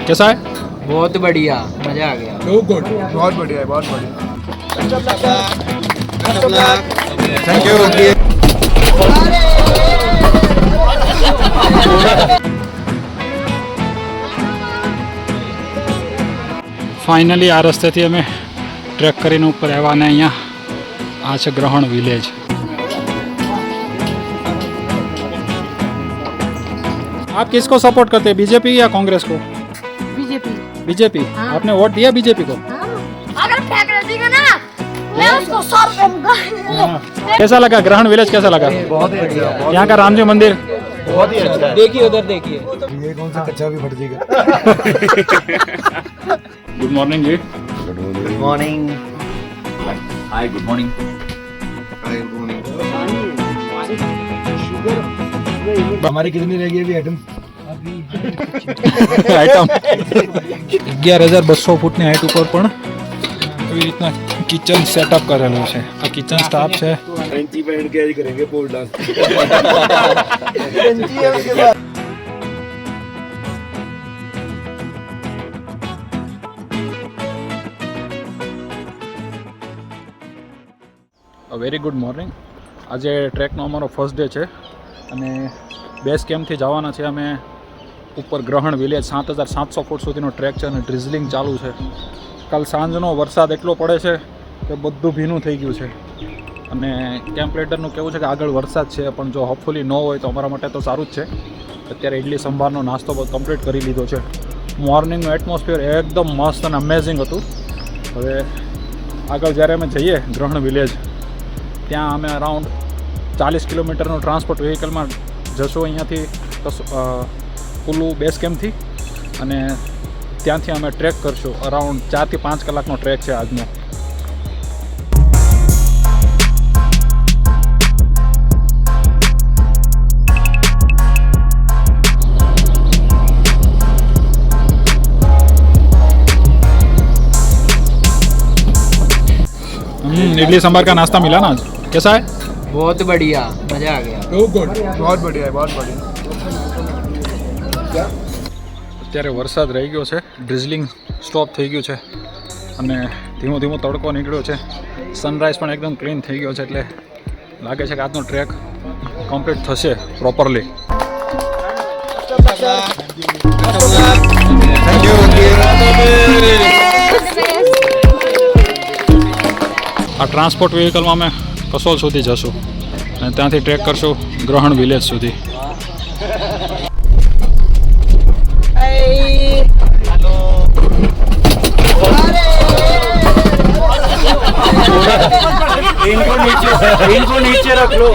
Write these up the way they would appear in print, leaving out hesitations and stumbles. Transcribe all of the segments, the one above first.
कैसा है? बहुत बढ़िया, मजा आ गया। So good. बहुत बढ़िया है, बहुत बढ़िया। Thank you. ફાઇનલી આ રસ્તેથી અમે ટ્રેક કરીને ઉપર આવ્યા અને અહીંયા આ છે ગ્રહણ વિલેજ. आप किसको सपोर्ट करते हैं, बीजेपी या कांग्रेस को? बीजेपी। बीजेपी. हाँ। आपने वोट दिया बीजेपी को? अगर फेंक देगा ना मैं उसको सर दूंगा। कैसा लगा ग्रहण विलेज, कैसा लगा? बहुत बढ़िया। यहाँ का राम जी मंदिर बहुत ही अच्छा है। देखिए उधर देखिए। ये कौन सा कच्चा भी फट जाएगा? गुड मॉर्निंग जी. Good morning. Hi good morning. हमारी कितनी रह गई अभी आइटम? આઈટમ 11,200 ફૂટની હાઈટ ઉપર પણ એવી રીતના કિચન સેટઅપ કરેલું છે. આ કિચન સ્ટાફ છે. कैंची पहन के ही करेंगे pole dance. Very good morning. આજે ટ્રેકનો અમારો ફર્સ્ટ ડે છે અને બેઝ કેમ્પથી જવાના છે અમે ઉપર ગ્રહણ વિલેજ. 7,700 ફૂટ સુધીનો ટ્રેક છે અને ડ્રિઝલિંગ ચાલુ છે. કાલ સાંજનો વરસાદ એટલો પડે છે કે બધું ભીનું થઈ ગયું છે અને કેમ્પ લીડરનું કહેવું છે કે આગળ વરસાદ છે પણ જો હોપફુલી ન હોય તો અમારા માટે તો સારું જ છે. અત્યારે ઇડલી સંભારનો નાસ્તો બધો કમ્પ્લીટ કરી લીધો છે. મોર્નિંગનું એટમોસ્ફિયર એકદમ મસ્ત અને અમેઝિંગ હતું. હવે આગળ જ્યારે અમે જઈએ ગ્રહણ વિલેજ ત્યાં અમે અરાઉન્ડ 40 કિલોમીટરનું ટ્રાન્સપોર્ટ વ્હીકલમાં જશું અહીંયાથી કુલ્લુ બેઝ કેમ્પથી અને ત્યાંથી અમે ટ્રેક કરશું. અરાઉન્ડ 4 થી 5 કલાકનો ટ્રેક છે આજનો. इडली सांभर का नाश्ता मिला ना आज, कैसा है? बहुत बढ़िया, मजा आ गया। So good. बहुत बढ़िया है, बहुत बढ़िया। અત્યારે વરસાદ રહી ગયો છે, ડ્રિઝલિંગ સ્ટોપ થઈ ગયું છે અને ધીમો ધીમો તડકો નીકળ્યો છે. સનરાઈઝ પણ એકદમ ક્લીન થઈ ગયો છે એટલે લાગે છે કે આજનો ટ્રેક કમ્પ્લીટ થશે પ્રોપરલી. Thank you. આ ટ્રાન્સપોર્ટ વ્હીકલમાં અમે કસોલ સુધી જશું અને ત્યાંથી ટ્રેક કરશું ગ્રહણ વિલેજ સુધી. इनको नीचे रख लो।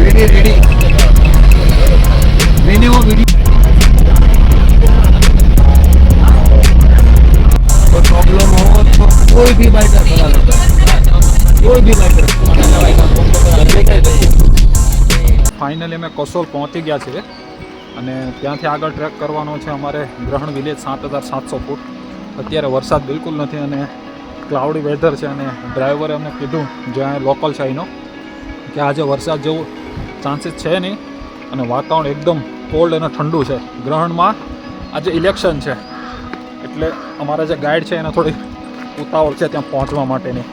रेडी रेडी मैंने वो वीडियो प्रॉब्लम हो तो कोई भी बाइकर चला लेता है, कोई भी बाइकर। ફાઇનલી અમે કસોલ પહોંચી ગયા છીએ અને ત્યાંથી આગળ ટ્રેક કરવાનો છે અમારે ગ્રહણ વિલેજ 7,700 ફૂટ. અત્યારે વરસાદ બિલકુલ નથી અને ક્લાઉડી વેધર છે અને ડ્રાઈવરે અમને કીધું જ્યાં લોકલ છે અહીંનો કે આજે વરસાદ જેવું ચાન્સીસ છે નહીં અને વાતાવરણ એકદમ કોલ્ડ અને ઠંડુ છે. ગ્રહણમાં આજે ઇલેક્શન છે એટલે અમારા જે ગાઈડ છે એને થોડી ઉતાવળ છે ત્યાં પહોંચવા માટેની.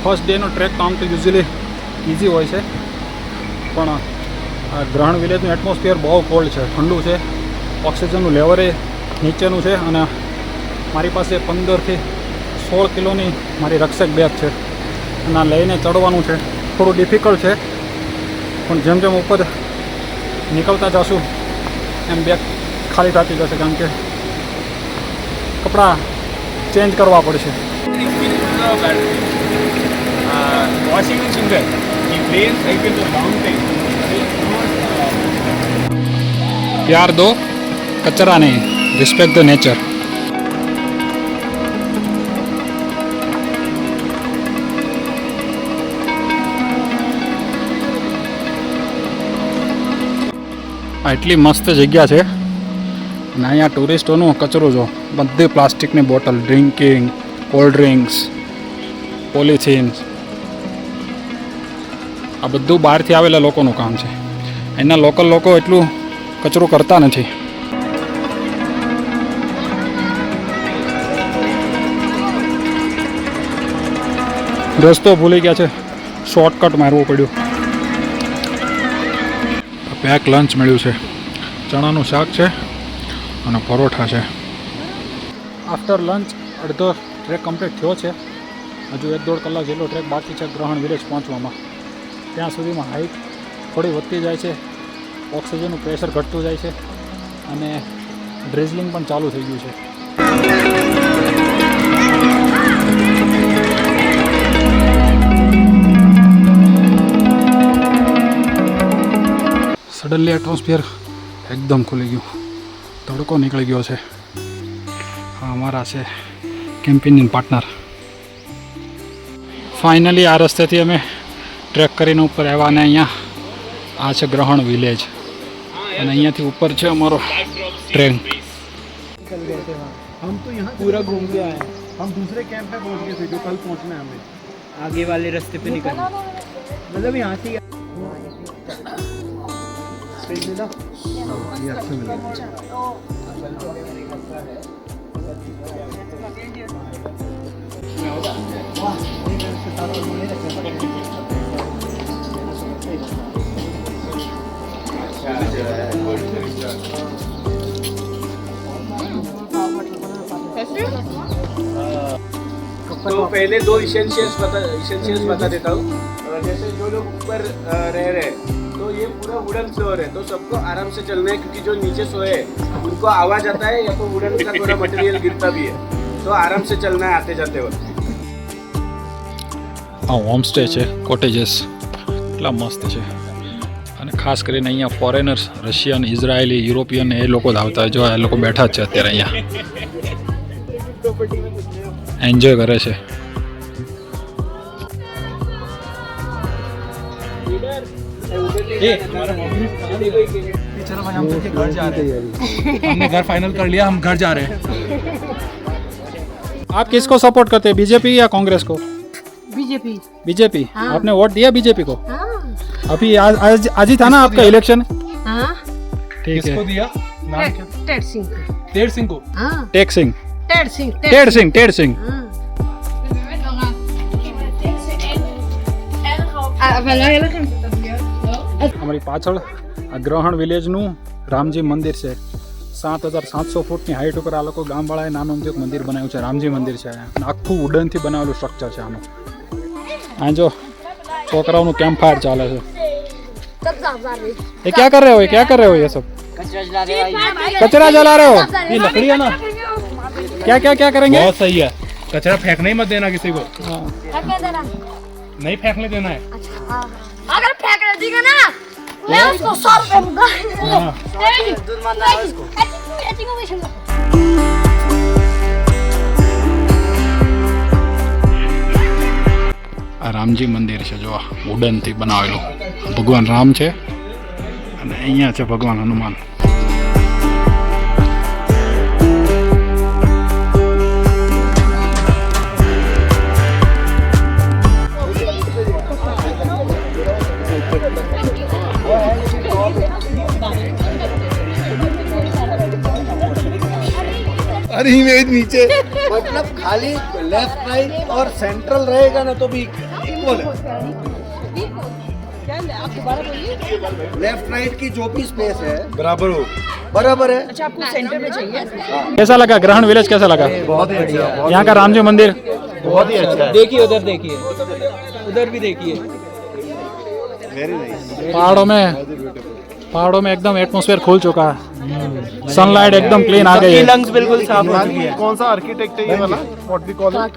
ફર્સ્ટ ડેનો ટ્રેક તો આમ તો યુઝ્યુઅલી ઇઝી હોય છે પણ આ ગ્રહણ વિલેજનું એટમોસ્ફિયર બહુ કોલ્ડ છે, ઠંડુ છે. ઓક્સિજનનું લેવલ એ નીચેનું છે અને મારી પાસે 15 થી 16 કિલોની મારી રક્ષક બેગ છે અને આ લઈને ચડવાનું છે. થોડું ડિફિકલ્ટ છે પણ જેમ જેમ ઉપર નીકળતા જશું એમ બેગ ખાલી થતી જશે કારણ કે કપડાં ચેન્જ કરવા પડશે. Washington Sundar, he plays IPL for long time. प्यार दो, कचरा नहीं. Respect the nature. આટલી મસ્ત જગ્યા છે અને અહીંયા ટુરિસ્ટોનું કચરો જો બધી પ્લાસ્ટિકની બોટલ ડ્રિંકિંગ કોલ્ડ ડ્રિંક્સ પોલિથીન્સ આ બધું બહારથી આવેલા લોકોનું કામ છે એના લોકલ લોકો એટલું કચરો કરતા નથી રસ્તો ભૂલી ગયા છે શોર્ટકટ મારવું પડ્યું પેક લંચ મળ્યું છે ચણાનું શાક છે અને પરોઠા છે આફ્ટર લંચ અડધો ટ્રેક કમ્પ્લીટ થયો છે હજુ 1-1.5 કલાક જેટલો ટ્રેક બાકી છે ગ્રહણ વિલેજ પહોંચવામાં ત્યાં સુધીમાં હાઇટ થોડી વધતી જાય છે ઓક્સિજનનું પ્રેશર ઘટતું જાય છે અને ડ્રિઝલિંગ પણ ચાલુ થઈ ગયું છે સડનલી એટમોસ્ફિયર એકદમ ખુલી ગયું તડકો નીકળી ગયો છે હા અમારા છે કેમ્પેનિંગ પાર્ટનર ફાઇનલી આ રસ્તેથી અમે ટ્રેક કરીને ઉપર આવ્યા અને અહીંયા આ છે ગ્રહણ વિલેજ અને અહીંયાથી ઉપર છે અમારો ટ્રેન हम तो यहाँ पूरा घूम के आए हैं हम दूसरे कैंप पे पहुँच गए थे जो कल पहुँचना है हमें आगे वाले रास्ते पे निकलना मतलब यहाँ से सही मिला ये अच्छा मिला तो पहले 2 इसेंशियल्स बता देता हूँ जैसे जो लोग ऊपर रह रहे हैं तो ये पूरा वुडन फ्लोर है तो सबको आराम से चलना है क्योंकि जो नीचे सोए हैं उनको आवाज आता है या तो वुडन का थोड़ा मटेरियल गिरता भी है तो आराम से चलना है आते जाते वक्त આ હોમ સ્ટે છે કોટેજીસ એટલા મસ્ત છે અને ખાસ કરીને અહીંયા ફોરેનર્સ રશિયન ઇઝરાયેલી યુરોપિયન એ લોકો જ આવતા હોય જો એ લોકો બેઠા જ છે અત્યારે અહીંયા એન્જોય કરે છે चलो भाई हम घर जा रहे हैं हमने घर फाइनल कर लिया हम घर जा रहे हैं आप किसको सपोर्ट करते हैं बीजेपी या कांग्रेस को बीजेपी बीजेपी हाँ। आपने वोट दिया बीजेपी को हाँ अभी आज ही था ना आपका इलेक्शन हाँ ठीक है किसको दिया नाम क्या टेड सिंह तेर सिंह को हाँ टेक सिंह टेड सिंह टेड सिंह हाँ અમારી પાછળ આ ગ્રહણ વિલેજનું રામજી મંદિર છે 7700 ફૂટની હાઈટ ઉપર આ લોકો ગામવાળાએ નાનું અમથું એક મંદિર બનાવ્યું છે રામજી મંદિર છે અને આખું વુડનથી બનાવેલું સ્ટ્રક્ચર છે આનું આ જો છોકરાઓનું કેમ્પ ફાયર ચાલે છે ये क्या कर रहे हो ये सब कचरा जला रहे हो ये लकड़ी है ना क्या करेंगे बहुत सही है कचरा फेंकने ही मत देना किसी को हाँ। नहीं फेंकने देना है अगर फेंक देगा ना मैं उसको 100 रुपए दूंगा આ રામજી મંદિર છે જો વુડનથી બનાવેલું ભગવાન રામ છે અને અહીંયા છે ભગવાન હનુમાન अरे इमेज नीचे मतलब खाली लेफ्ट राइट और सेंट्रल रहेगा ना तो भी इक्वल है लेफ्ट राइट की जो भी स्पेस है बराबर है अच्छा आपको सेंटर में चाहिए कैसा लगा ग्रहण विलेज कैसा लगा बहुत ही अच्छा यहाँ का रामजी मंदिर बहुत ही अच्छा है देखिए उधर भी देखिए वेरी नाइस पहाड़ों में पहाड़ों में एकदम एटमॉस्फेयर खुल चुका है, सनलाइट एकदम क्लीन आ गई है। लंग्स बिल्कुल साफ हो चुकी है। कौन सा आर्किटेक्ट है ये वाला? What we call it?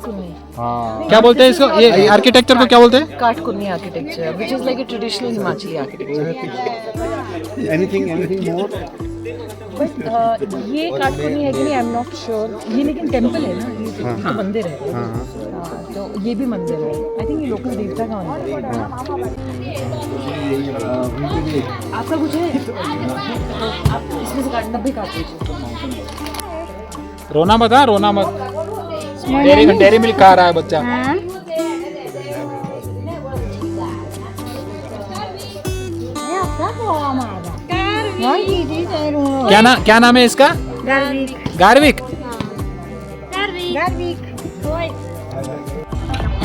क्या बोलते हैं इसको, ये आर्किटेक्चर को क्या बोलते हैं? Kathkurni architecture, which is like a traditional Himachali architecture. Anything more? ये काटकुनी है कि नहीं, आई एम नॉट श्योर। ये लेकिन टेम्पल है ना, ये तो मंदिर है। हाँ, तो ये भी मंदिर है। आई थिंक ये लोकल देवता का मंदिर है। आपका कुछ है? आप इसमें से काटना भी काट लीजिए। रोना मत, हाँ रोना मत। डेरी मिल्क खा रहा है बच्चा। क्या नाम है इसका? ગાર્વિક.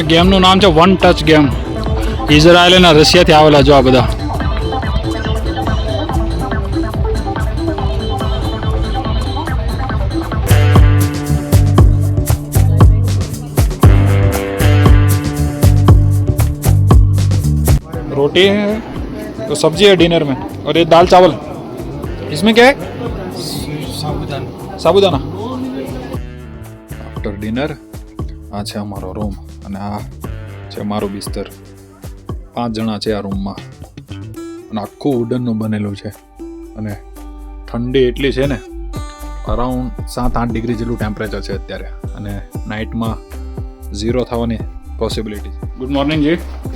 ગેમનું નામ છે વન ટચ ગેમ. ઇઝરાયલ અને રશિયાથી આવેલા જો આ બધા. रोटी है तो सब्जी है डिनर में, और ये दाल चावल. इसमें क्या है? સાબુદાના. આફ્ટર ડિનર આ છે અમારો રૂમ અને આ છે મારું બિસ્તર. 5 જણા છે આ રૂમમાં અને આખું વુડનનું બનેલું છે અને ઠંડી એટલી છે ને, અરાઉન્ડ 7-8 ડિગ્રી જેટલું ટેમ્પરેચર છે અત્યારે અને નાઇટમાં 0 થવાની પોસિબિલિટી. ગુડ મોર્નિંગ જી.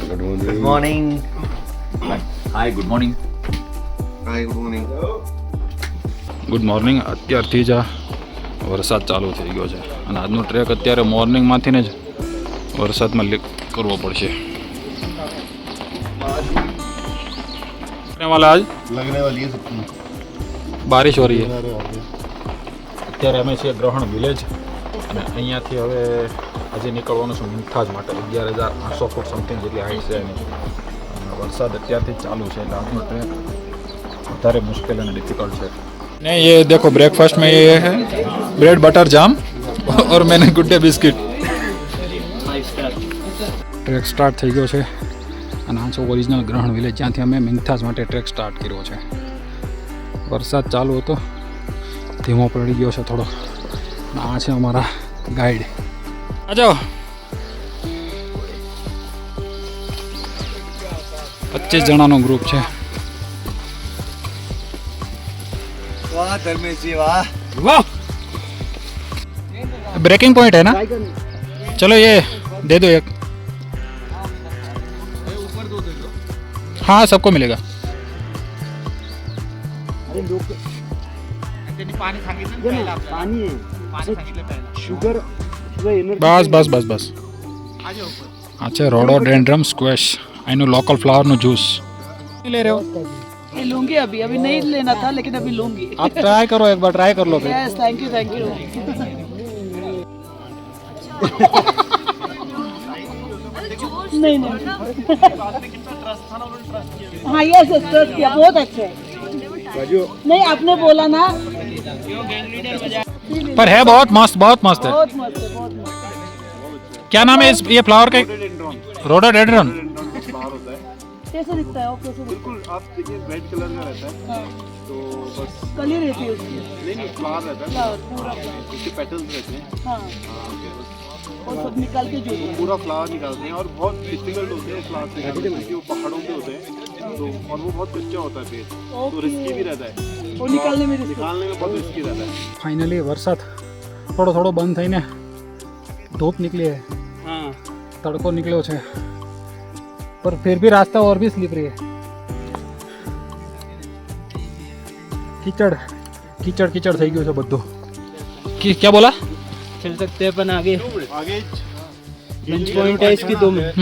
Good morning. Hi, good morning. Good morning. અત્યારથી જ આ વરસાદ ચાલુ થઈ ગયો છે અને આજનો ટ્રેક અત્યારે મોર્નિંગમાંથી ને જ વરસાદમાં લીક કરવો પડશે. वाला आज लगने वाली है सबकी बारिश हो रही है. અત્યારે અમે છીએ ગ્રહણ વિલેજ અને અહીંયાથી હવે આજે નીકળવાનું છે મુમતાઝ માટે. 11,800 ફૂટ સમથિંગ જેટલી હાઈટ છે એની. અને વરસાદ અત્યારથી જ ચાલુ છે એટલે આજનો ટ્રેક વધારે મુશ્કેલ અને ડિફિકલ્ટ છે. नहीं ये देखो ब्रेकफास्ट में ये है ब्रेड बटर जाम और मैंने good day biscuit. Track start થઈ ગયો છે અને આ છે ઓરિજિનલ ગ્રહણ વિલેજ જ્યાંથી અમે મુમતાઝ માટે ટ્રેક સ્ટાર્ટ કર્યો છે. વરસાદ ચાલુ હતો, ધીમો પડી ગયો છે થોડો. આ છે અમારા ગાઈડ. આ જાઓ. 25 જણાનો ગ્રુપ છે. वाह धर्मेश जी वाह. वाह ब्रेकिंग पॉइंट है ना. चलो ये दे दो एक. हाँ सबको मिलेगा. बस बस बस बस. अच्छा rhododendron squash. I know local flower no juice. ले रहे हो? लूंगी अभी नहीं लेना था, लेकिन अभी लूंगी. आप ट्राई करो, एक बार ट्राई कर लो. यस थैंक यू नहीं हाँ यस ट्रस्ट किया, बहुत अच्छे. नहीं आपने बोला ना, पर है बहुत मस्त है. बहुत मस्त है. क्या नाम है इस ये फ्लावर का? रोडोडेंड्रन. कैसे दिखता है? कैसे बिल्कुल आप देखिए रेड कलर का रहता है. हाँ. तो बस कली रहती है उसकी. नहीं फ्लावर रहता है, फ्लावर पूरा उसके पेटल्स रहते हैं. हाँ. और सब निकाल के जो पूरा फ्लावर निकालते हैं और बहुत डिफिकल्ट होते हैं फ्लावर से क्योंकि वो पहाड़ों पे होते हैं. तो और वो बहुत कच्चा होता है पेड़, तो रिस्की भी रहता है. वो निकालने में बहुत रिस्की रहता है. फाइनली वरसाद થોડો થોડો બંધ થઈને ધૂપ નીકળી है. हाँ તડકો નીકળ્યો છે, पर फिर भी रास्ता और भी स्लिपरी है. कीचड़ कीचड़ कीचड़ થઈ ગયું છે બધું. क्या बोला? चल सकते हैं अपन आगे. आगे लंच पॉइंट है इसकी 2 मिनट.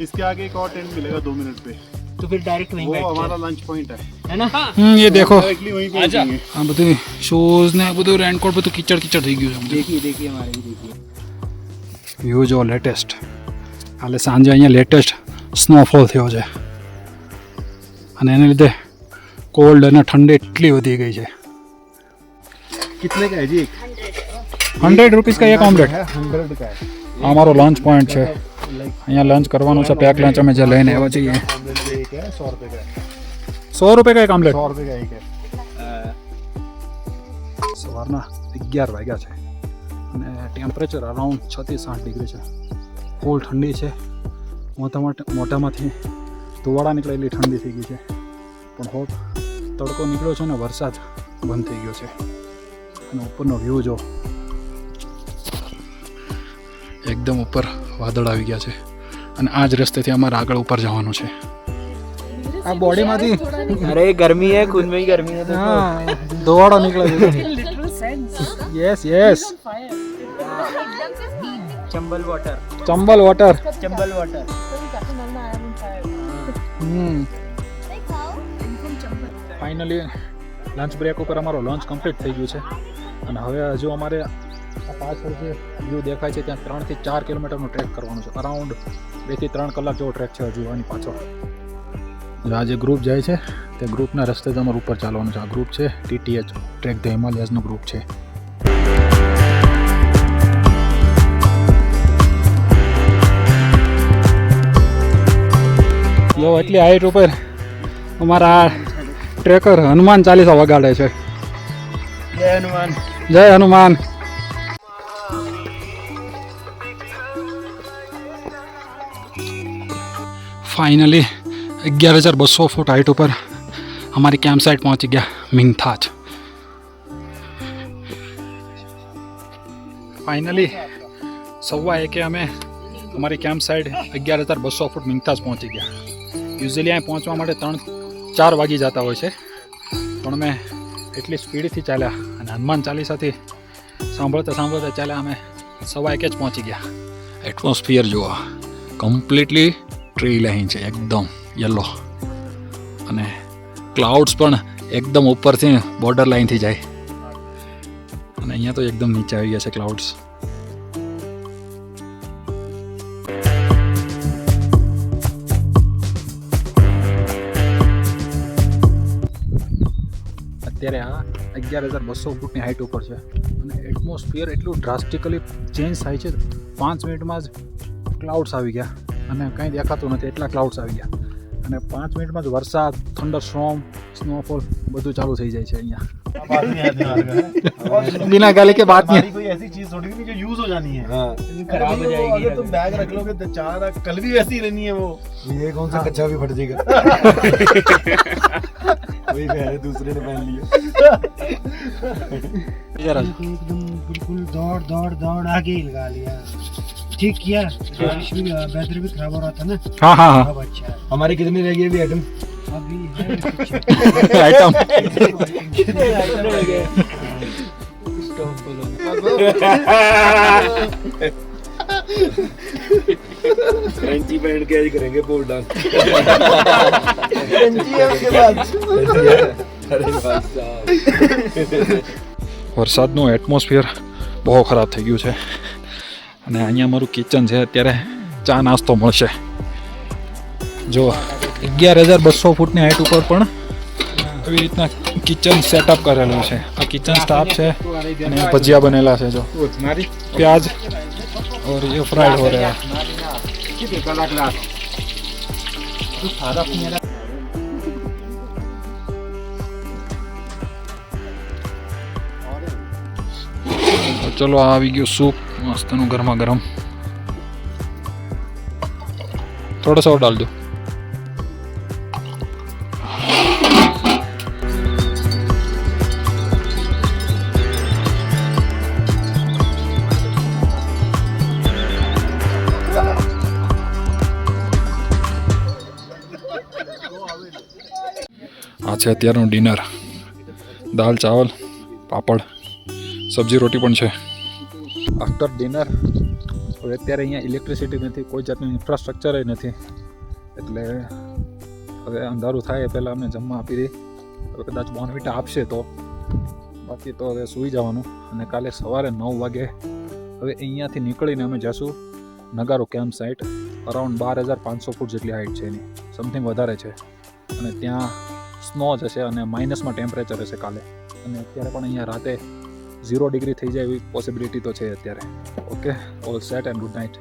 इसके आगे एक और टेंट मिलेगा 2 मिनट पे. तो फिर डायरेक्ट वहीं वो बैठते हमारा हैं, लंच पॉइंट है. है ना? ये देखो डायरेक्टली वहीं पे रुकेंगे. આ બધું શૂઝ ને બધું રેનકોટ બધું कीचड़ कीचड़ થઈ ગયું છે. देखिए हमारे भी देखिए. વ્યૂ જો લેટેસ્ટ. કાલે સાંજે અહીંયા લેટેસ્ટ સ્નોફોલ થયો છે અને એને લીધે કોલ્ડ અને ઠંડી એટલી વધી ગઈ છે. कितने का है जी? 100 રૂપીસ का एक ऑमलेट. 100 का है. આ અમારો લંચ પોઈન્ટ છે. અહીંયા લંચ કરવાનું છે. પેક લંચ અમે જે લઈને આવ્યા છીએ. ऑमलेट एक है 100 रुपए का है. ₹100 का एक आमलेट. 100 रुपए का एक है. સવારના 11 વાગ્યા છે અને ટેમ્પરેચર અરાઉન્ડ 6 થી 7 ડિગ્રી છે. ફૂલ ઠંડી છે. મોટામાંથી ધુવાળા નીકળે એટલી ઠંડી થઈ ગઈ છે. પણ હોપ તડકો નીકળ્યો છે ને વરસાદ બંધ થઈ ગયો છે. અને ઉપરનો વ્યૂ જો એકદમ ઉપર વાદળ આવી ગયા છે અને આ જ રસ્તેથી અમારે આગળ ઉપર જવાનું છે. આ બોડીમાંથી अरे गर्मी है खुद में ही गर्मी है. હા ધુવાળો નીકળે છે. Literal sense. Yes yes Chambal water. Chambal water. Chambal water. Finally lunch break ઉપર અમારો લંચ કમ્પ્લીટ થઈ ગયું છે અને હવે હજુ અમારે આ પાછળ જે વ્યૂ દેખાય છે ત્યાં 3 થી 4 કિલોમીટરનો ટ્રેક કરવાનો છે. અરાઉન્ડ 2 થી 3 કલાક જેવો ટ્રેક છે હજુ આની પાછળ. આ જે ગ્રુપ જાય છે તે ગ્રુપના રસ્તે જ અમારે ઉપર ચાલવાનું છે. આ ગ્રુપ છે TTH ટ્રેક ધ હિમાલયાઝનું ગ્રુપ છે. જો એટલી હાઈટ ઉપર અમારા ટ્રેકર હનુમાન ચાલીસા વગાડે છે. जय हनुमान. જય હનુમાન. ફાઇનલી 11,200 ફૂટ હાઈટ ઉપર અમારી કેમ્પ સાઇટ પહોંચી ગયા મિંથાજ. ફાઇનલી 1:15 અમે અમારી કેમ્પ સાઇટ 11,200 ફૂટ મિંથાજ પહોંચી ગયા. યુઝ્યુઅલી અહીં પહોંચવા માટે 3-4 વાગી જતા હોય છે પણ અમે એટલી સ્પીડથી ચાલ્યા અને હનુમાન ચાલીસાથી સાંભળતા ચાલ્યા અમે 1:15 જ પહોંચી ગયા. એટમોસ્ફિયર જુઓ કમ્પ્લીટલી ટ્રી લાઈન છે એકદમ યલો અને ક્લાઉડ્સ પણ એકદમ ઉપરથી બોર્ડર લાઈનથી જાય અને અહીંયા તો એકદમ નીચે આવી ગયા છે ક્લાઉડ્સ. અત્યારે આ 11,200 ફૂટની હાઈટ ઉપર છે અને એટમોસ્ફિયર એટલું ડ્રાસ્ટિકલી ચેન્જ થાય છે. 5 મિનિટમાં જ ક્લાઉડ્સ આવી ગયા અને કંઈ દેખાતું નથી એટલા ક્લાઉડ્સ આવી ગયા અને 5 મિનિટમાં જ વરસાદ, થંડર સ્ટ્રોમ, સ્નોફોલ બધું ચાલુ થઈ જાય છે અહીંયા. बिना गाली के बात नहीं. कोई ऐसी चीज थोड़ी नहीं जो यूज हो जानी है. हाँ. खराब हो जाएगी. अगर तुम बैग रख लोगे तो 4 कल भी वैसी रहनी है वो. ये कौन सा कच्चा भी फट जाएगा. वही पहले दूसरे ने पहन लिया. एकदम बिल्कुल दौड़ आगे ही लगा लिया. ठीक किया. बैटरी भी खराब हो रहा था ना. हाँ हाँ हाँ अब अच्छा है. हमारी कितनी रह गई अभी आइटम. अभी है कुछ. आइटम कितने आइटम रह गए. स्टॉप बोलो. फ्रेंची पहन के आज करेंगे पोल डांस. फ्रेंची है उसके बाद. अरे भाई साहब. વરસાદનું એટમોસ્ફિયર બહુ ખરાબ થઈ ગયું છે અને અહીંયા અમારું કિચન છે. અત્યારે ચા નાસ્તો મળશે. જો 11,200 ફૂટની હાઈટ ઉપર પણ એવી રીતના કિચન સેટઅપ કરેલું છે. આ કિચન સ્ટાફ છે અને ભજીયા બનેલા છે. જો પ્યાજ और ये फ्राइड हो रहा है. ચલો આ આવી ગયું સૂપ મસ્તનું ગરમા ગરમ. થોડા सा और डाल दो. આ છે અત્યારનું ડિનર. દાલ ચાવલ પાપડ સબ્જી રોટી પણ છે. આફ્ટર ડિનર હવે અત્યારે અહીંયા ઇલેક્ટ્રિસિટી નથી, કોઈ જાતનું ઇન્ફ્રાસ્ટ્રક્ચર નથી, એટલે હવે અંધારું થાય પહેલાં અમને જમવા આપી દે. હવે કદાચ બોર્નવિટા આપશે તો, બાકી તો હવે સૂઈ જવાનું. અને કાલે સવારે 9 વાગે હવે અહીંયાથી નીકળીને અમે જઈશું નગારો કેમ્પ સાઇટ. અરાઉન્ડ 12,500 ફૂટ જેટલી હાઇટ છે એની, સમથિંગ વધારે છે. અને ત્યાં સ્નો જશે અને માઇનસમાં ટેમ્પરેચર હશે કાલે. અને અત્યારે પણ અહીંયા રાતે 0 ડિગ્રી થઈ જાય એવી પોસિબિલિટી તો છે અત્યારે. Okay, all set and good night.